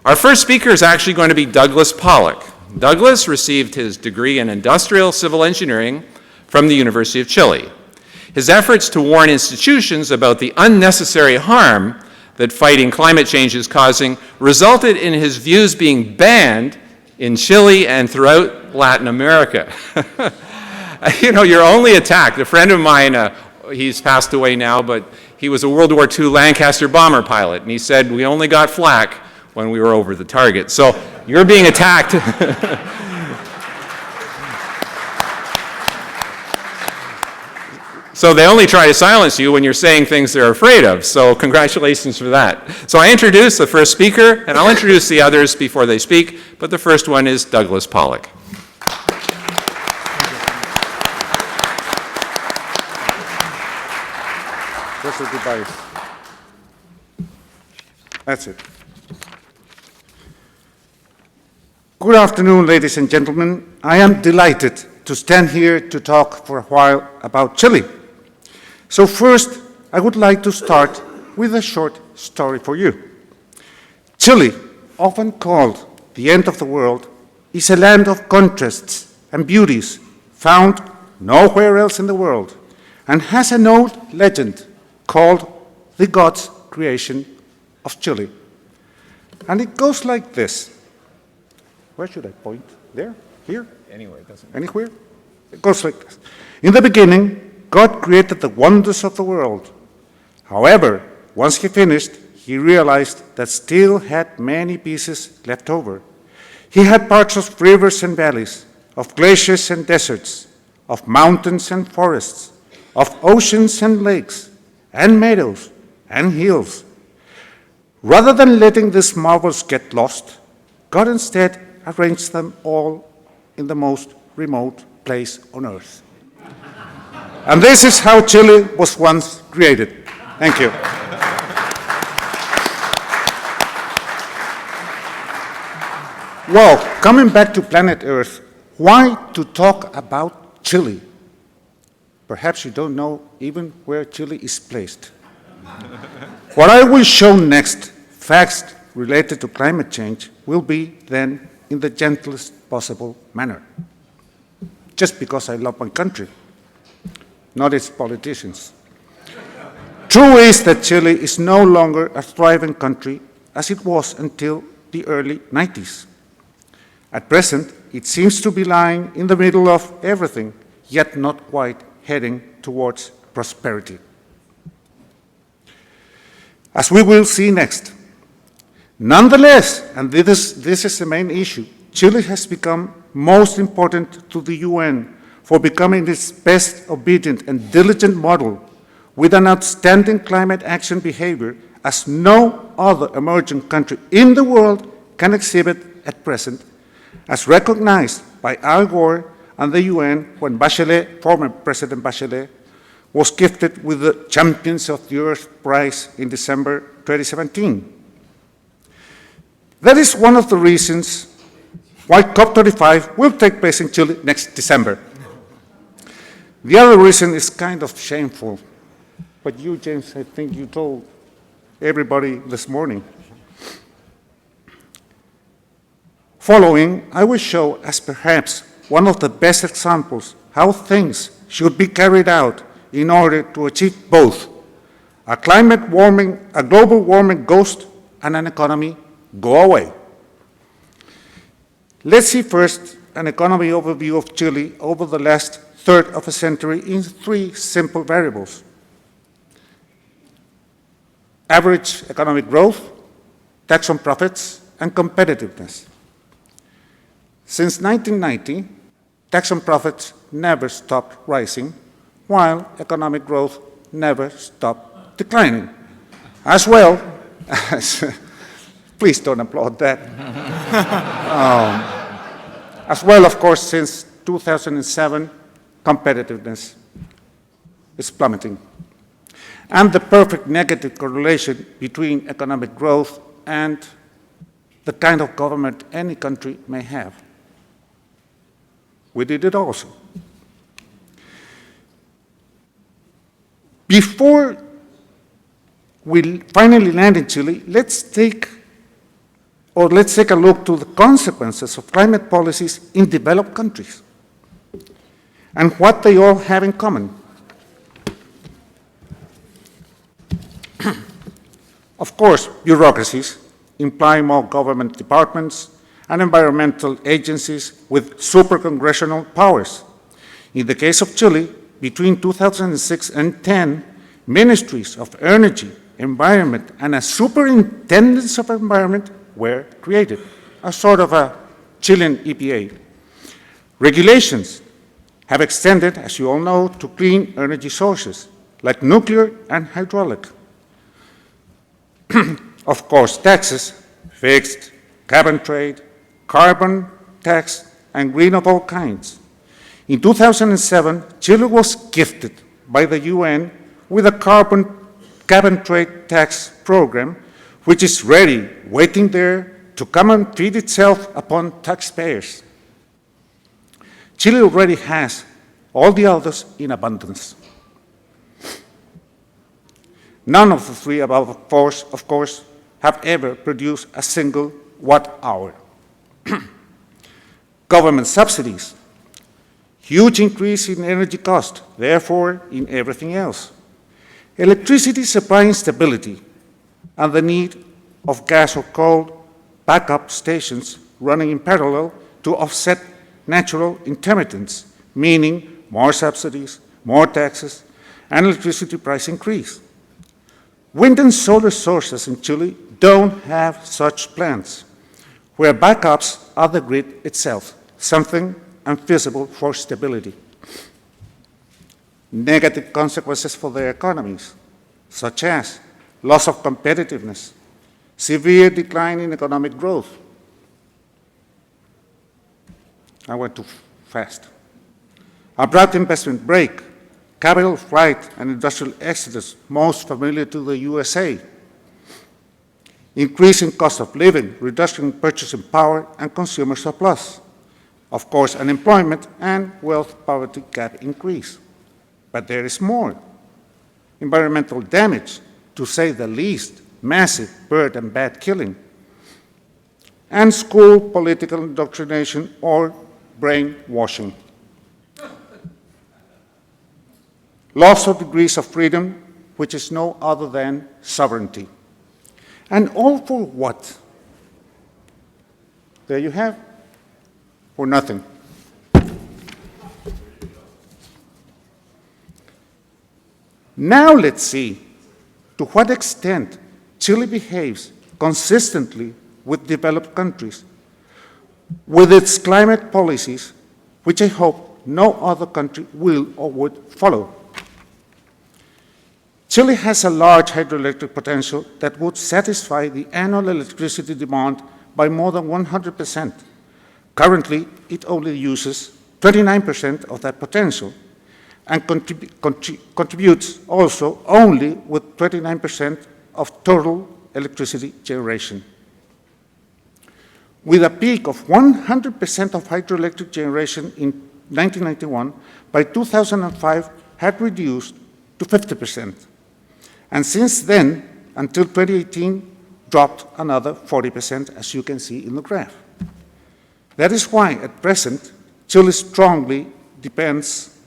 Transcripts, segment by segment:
Our first speaker is actually going to be Douglas Pollock. Douglas received his degree in industrial civil engineering from the University of Chile. His efforts to warn institutions about the unnecessary harm that fighting climate change is causing resulted in his views being banned in Chile and throughout Latin America. You know, you're only attacked. A friend of mine, he's passed away now, but he was a World War II Lancaster bomber pilot, and he said, we only got flak when we were over the target. So you're being attacked. So they only try to silence you when you're saying things they're afraid of. So congratulations for that. So I introduce the first speaker, and I'll introduce the others before they speak, but the first one is Douglas Pollock. Where's the device? That's it. Good afternoon, ladies and gentlemen. I am delighted to stand here to talk for a while about Chile. So first, I would like to start with a short story for you. Chile, often called the end of the world, is a land of contrasts and beauties found nowhere else in the world, and has an old legend called the God's creation of Chile. And it goes like this. Where should I point? There? Here? Anywhere, it doesn't matter. Anywhere? It goes like this. In the beginning, God created the wonders of the world. However, once he finished, he realized that still had many pieces left over. He had parts of rivers and valleys, of glaciers and deserts, of mountains and forests, of oceans and lakes, and meadows and hills. Rather than letting these marvels get lost, God instead arranged them all in the most remote place on earth. And this is how Chile was once created. Thank you. Well, coming back to planet Earth, why to talk about Chile? Perhaps you don't know even where Chile is placed. What I will show next, facts related to climate change, will be then in the gentlest possible manner. Just because I love my country, not its politicians. True is that Chile is no longer a thriving country as it was until the early 90s. At present, it seems to be lying in the middle of everything, yet not quite heading towards prosperity. As we will see next. Nonetheless, and this is the main issue, Chile has become most important to the UN for becoming its best obedient and diligent model with an outstanding climate action behavior as no other emerging country in the world can exhibit at present, as recognized by Al Gore and the UN when Bachelet, former President Bachelet, was gifted with the Champions of the Earth Prize in December 2017. That is one of the reasons why COP25 will take place in Chile next December. The other reason is kind of shameful, but you, James, I think you told everybody this morning. Following, I will show as perhaps one of the best examples how things should be carried out in order to achieve both a global warming ghost and an economy go away. Let's see first an economy overview of Chile over the last third of a century in three simple variables. Average economic growth, tax on profits, and competitiveness. Since 1990, tax on profits never stopped rising, while economic growth never stopped declining. As well as, please don't applaud that. As well, of course, since 2007, competitiveness is plummeting. And the perfect negative correlation between economic growth and the kind of government any country may have. We did it also. Before we finally land in Chile, let's take Or let's take a look to the consequences of climate policies in developed countries and what they all have in common. Of course, bureaucracies imply more government departments and environmental agencies with super-congressional powers. In the case of Chile, between 2006 and 10, ministries of energy, environment, and a superintendence of environment were created, a sort of a Chilean EPA. Regulations have extended, as you all know, to clean energy sources, like nuclear and hydraulic. Of course, taxes, fixed, cap and trade, carbon tax, and green of all kinds. In 2007, Chile was gifted by the UN with a carbon cap and trade tax program, which is ready, waiting there to come and feed itself upon taxpayers. Chile already has all the others in abundance. None of the three above, of course, have ever produced a single watt-hour. Government subsidies, huge increase in energy cost, therefore in everything else. Electricity supply instability and the need of gas or coal backup stations running in parallel to offset natural intermittence, meaning more subsidies, more taxes, and electricity price increase. Wind and solar sources in Chile don't have such plans, where backups are the grid itself, something unfeasible for stability. Negative consequences for their economies, such as loss of competitiveness, severe decline in economic growth. I went too fast. Abrupt investment break, capital flight and industrial exodus, most familiar to the USA. Increase in cost of living, reduction in purchasing power and consumer surplus. Of course, unemployment and wealth poverty gap increase. But there is more. Environmental damage, to say the least, massive bird and bat killing, and school political indoctrination or brainwashing. Loss of degrees of freedom, which is no other than sovereignty. And all for what? There you have, for nothing. Now let's see to what extent Chile behaves consistently with developed countries, with its climate policies, which I hope no other country will or would follow. Chile has a large hydroelectric potential that would satisfy the annual electricity demand by more than 100%. Currently, it only uses 29% of that potential and contributes also only with 29% of total electricity generation. With a peak of 100% of hydroelectric generation in 1991, by 2005 had reduced to 50%. And since then, until 2018, dropped another 40%, as you can see in the graph. That is why, at present, Chile strongly depends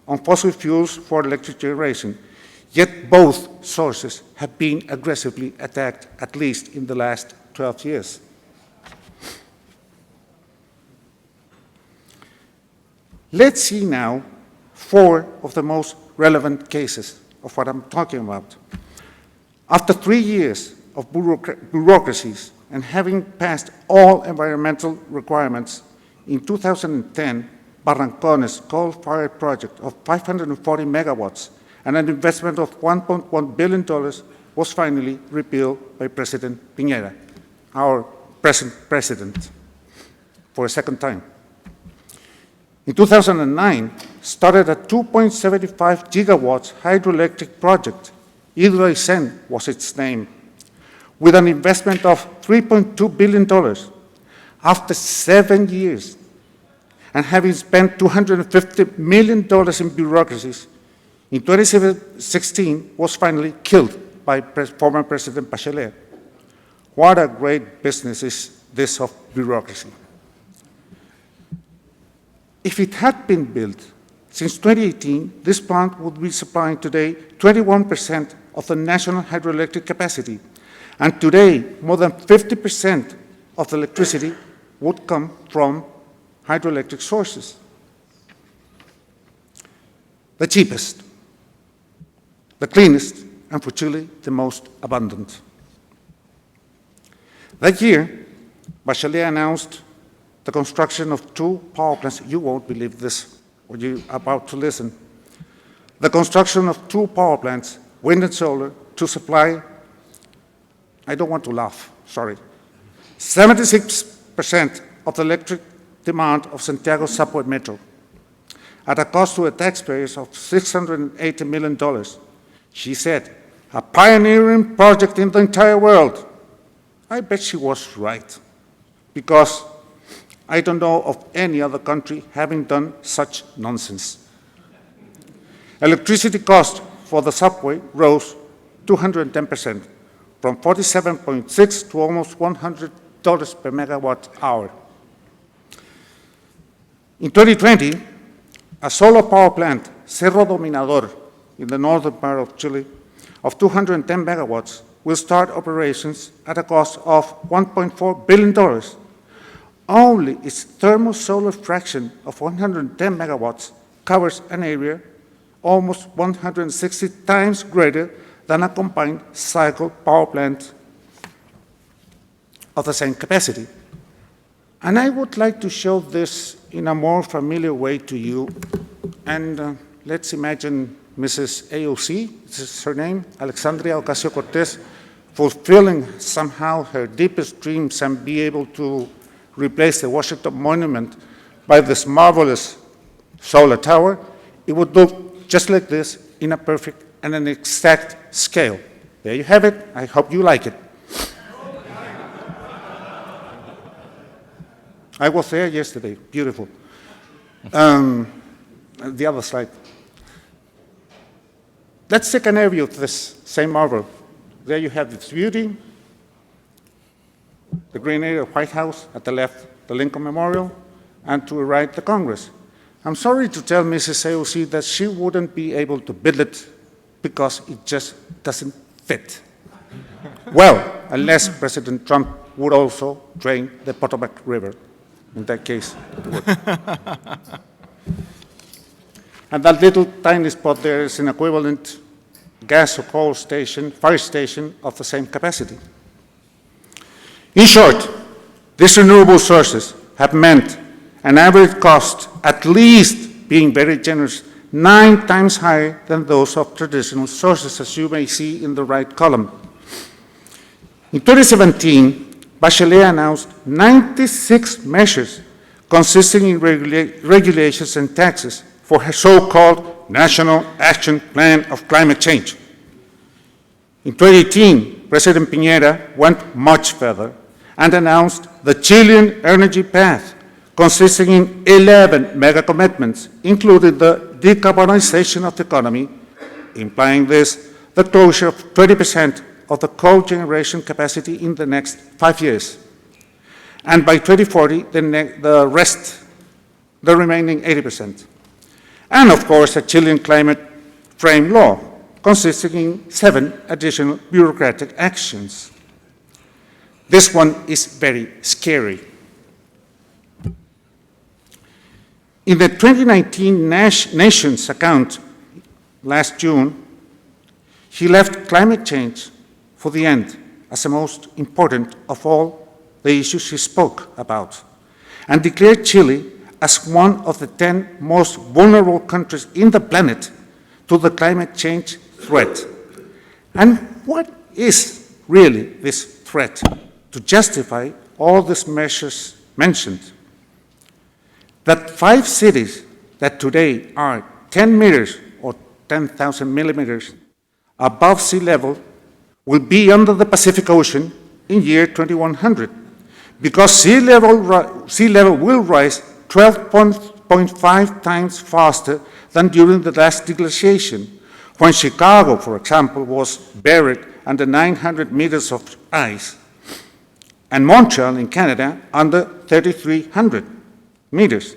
on fossil fuels for electric generation, yet both sources have been aggressively attacked, at least in the last 12 years. Let's see now 4 of the most relevant cases of what I'm talking about. After 3 years of bureaucracies and having passed all environmental requirements, in 2010, Barrancones coal-fired project of 540 megawatts and an investment of $1.1 billion was finally repealed by President Piñera, our present president, for a second time. In 2009, started a 2.75 gigawatts hydroelectric project, Hydroelectricity was its name, with an investment of $3.2 billion. After 7 years, and having spent $250 million in bureaucracies, in 2016 was finally killed by former President Bachelet. What a great business is this of bureaucracy. If it had been built since 2018, this plant would be supplying today 21% of the national hydroelectric capacity. And today, more than 50% of the electricity would come from hydroelectric sources. The cheapest, the cleanest, and for Chile, the most abundant. That year, Bachelet announced the construction of 2 power plants. You won't believe this, what you're about to listen. The construction of 2 power plants, wind and solar, to supply, I don't want to laugh, sorry, 76% of the electric demand of Santiago subway metro, at a cost to the taxpayers of $680 million. She said, a pioneering project in the entire world. I bet she was right, because I don't know of any other country having done such nonsense. Electricity cost for the subway rose 210%, from 47.6 to almost $100 per megawatt hour. In 2020, a solar power plant, Cerro Dominador, in the northern part of Chile, of 210 megawatts, will start operations at a cost of $1.4 billion. Only its thermosolar fraction of 110 megawatts covers an area almost 160 times greater than a combined cycle power plant of the same capacity. And I would like to show this in a more familiar way to you. And let's imagine Mrs. AOC, this is her name, Alexandria Ocasio-Cortez, fulfilling somehow her deepest dreams and be able to replace the Washington Monument by this marvelous solar tower. It would look just like this in a perfect and an exact scale. There you have it. I hope you like it. I was there yesterday. Beautiful. The other slide. Let's take an overview of this same marvel. There you have its beauty, the green area of White House, at the left, the Lincoln Memorial, and to the right, the Congress. I'm sorry to tell Mrs. AOC that she wouldn't be able to build it because it just doesn't fit. Well, unless President Trump would also drain the Potomac River. In that case, it would. And that little tiny spot there is an equivalent gas or coal station, fire station of the same capacity. In short, these renewable sources have meant an average cost, at least being very generous, 9 times higher than those of traditional sources, as you may see in the right column. In 2017, Bachelet announced 96 measures consisting in regulations and taxes for her so-called National Action Plan of Climate Change. In 2018, President Piñera went much further and announced the Chilean Energy Path, consisting in 11 mega commitments, including the decarbonization of the economy, implying this, the closure of 20% of the coal generation capacity in the next 5 years. And by 2040, the remaining 80%. And of course, a Chilean climate frame law, consisting in 7 additional bureaucratic actions. This one is very scary. In the 2019 Nations account last June, he left climate change for the end as the most important of all the issues he spoke about, and declared Chile as one of the 10 most vulnerable countries in the planet to the climate change threat. And what is really this threat to justify all these measures mentioned? That 5 cities that today are 10 meters or 10,000 millimeters above sea level will be under the Pacific Ocean in year 2100, because sea level will rise 12.5 times faster than during the last deglaciation, when Chicago, for example, was buried under 900 meters of ice. and Montreal in Canada under 3,300 meters.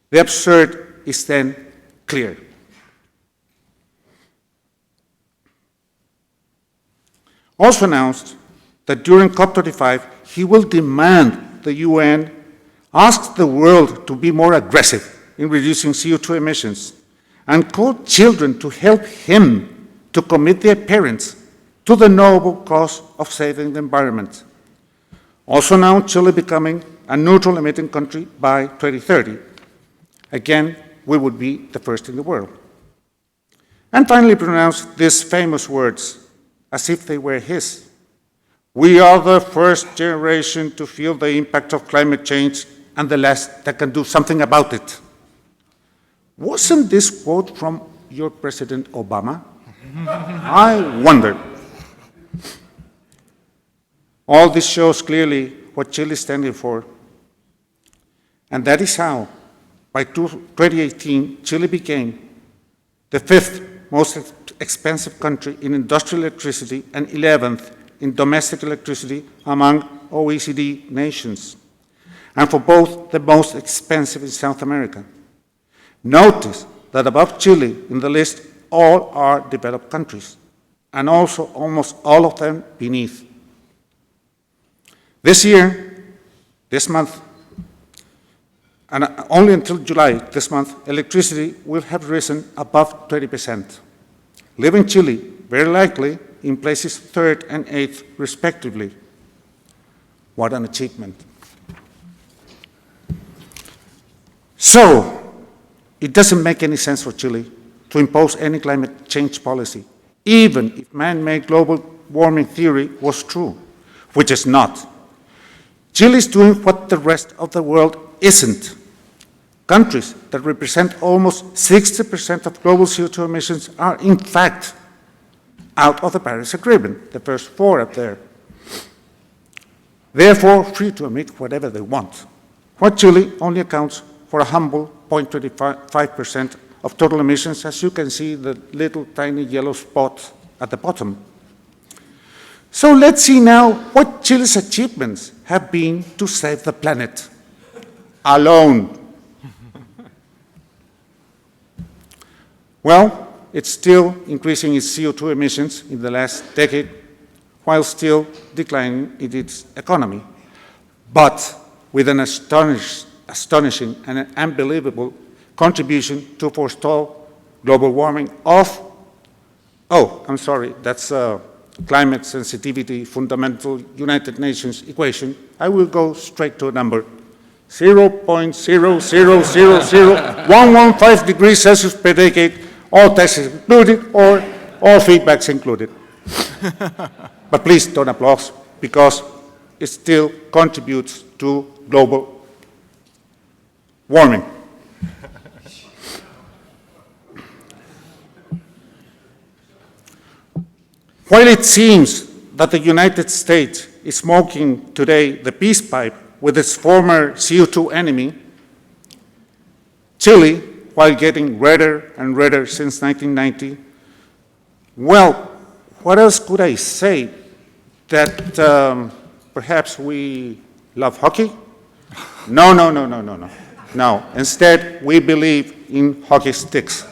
The absurd is then clear. Also announced that during COP25, he will demand the UN asks the world to be more aggressive in reducing CO2 emissions and call children to help him to commit their parents to the noble cause of saving the environment. Also now, Chile becoming a neutral emitting country by 2030. Again, we would be the first in the world. And finally pronounced these famous words as if they were his. We are the first generation to feel the impact of climate change and the last that can do something about it. Wasn't this quote from your President Obama? I wonder. All this shows clearly what Chile is standing for. And that is how, by 2018, Chile became the 5th most expensive country in industrial electricity and 11th in domestic electricity among OECD nations, and for both the most expensive in South America. Notice that above Chile in the list, all are developed countries, and also almost all of them beneath. This year, this month, and only until July this month, electricity will have risen above 20%, leaving Chile very likely in places 3rd and 8th respectively. What an achievement. So, it doesn't make any sense for Chile to impose any climate change policy, even if man-made global warming theory was true, which is not. Chile is doing what the rest of the world isn't. Countries that represent almost 60% of global CO2 emissions are, in fact, out of the Paris Agreement, the first 4 up there. Therefore, free to emit whatever they want. While Chile only accounts for a humble 0.25% of total emissions, as you can see the little tiny yellow spot at the bottom. So let's see now what Chile's achievements have been to save the planet. Alone. Well, it's still increasing its CO2 emissions in the last decade, while still declining in its economy, but with an astonishing and an unbelievable contribution to forestall global warming of, that's climate sensitivity fundamental United Nations equation. I will go straight to a number. 0.0000115 degrees Celsius per decade, all taxes included or all feedbacks included. But please don't applaud, because it still contributes to global warming. While it seems that the United States is smoking today the peace pipe with its former CO2 enemy, Chile, while getting redder and redder since 1990, well, what else could I say? That perhaps we love hockey? No. No, instead, we believe in hockey sticks.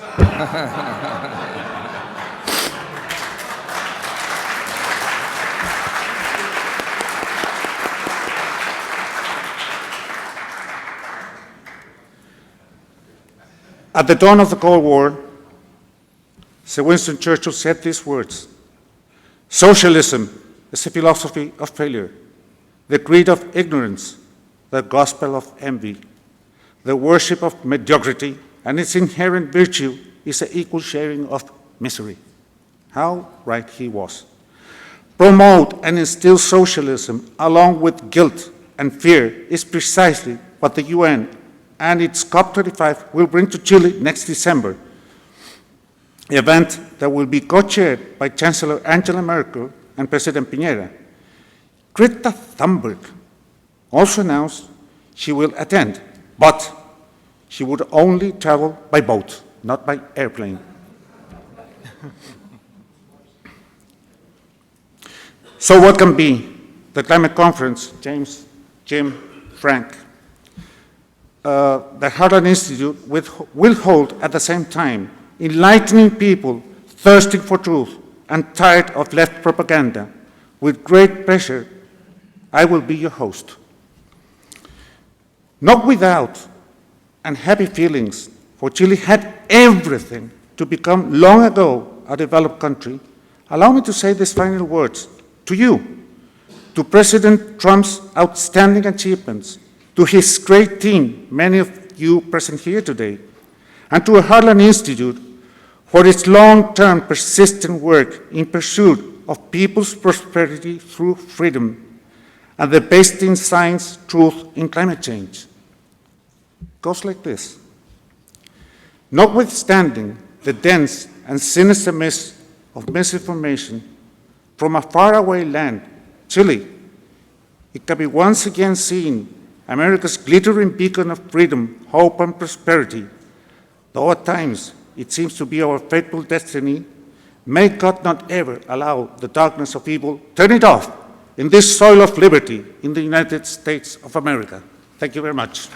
At the dawn of the Cold War, Sir Winston Churchill said these words: "Socialism is a philosophy of failure, the creed of ignorance, the gospel of envy, the worship of mediocrity, and its inherent virtue is an equal sharing of misery." How right he was. Promote and instill socialism along with guilt and fear is precisely what the UN and its COP25 will bring to Chile next December, an event that will be co-chaired by Chancellor Angela Merkel and President Piñera. Greta Thunberg also announced she will attend, but she would only travel by boat, not by airplane. So what can be the climate conference, James, Jim, Frank, the Heartland Institute will hold at the same time, enlightening people thirsting for truth and tired of left propaganda. With great pleasure, I will be your host. Not without unhappy feelings, for Chile had everything to become long ago a developed country. Allow me to say these final words to you, to President Trump's outstanding achievements, to his great team, many of you present here today, and to the Heartland Institute for its long-term persistent work in pursuit of people's prosperity through freedom and the based in science, truth, in climate change. It goes like this. Notwithstanding the dense and sinister mist of misinformation from a faraway land, Chile, it can be once again seen America's glittering beacon of freedom, hope, and prosperity. Though at times it seems to be our fateful destiny, may God not ever allow the darkness of evil turn it off in this soil of liberty in the United States of America. Thank you very much.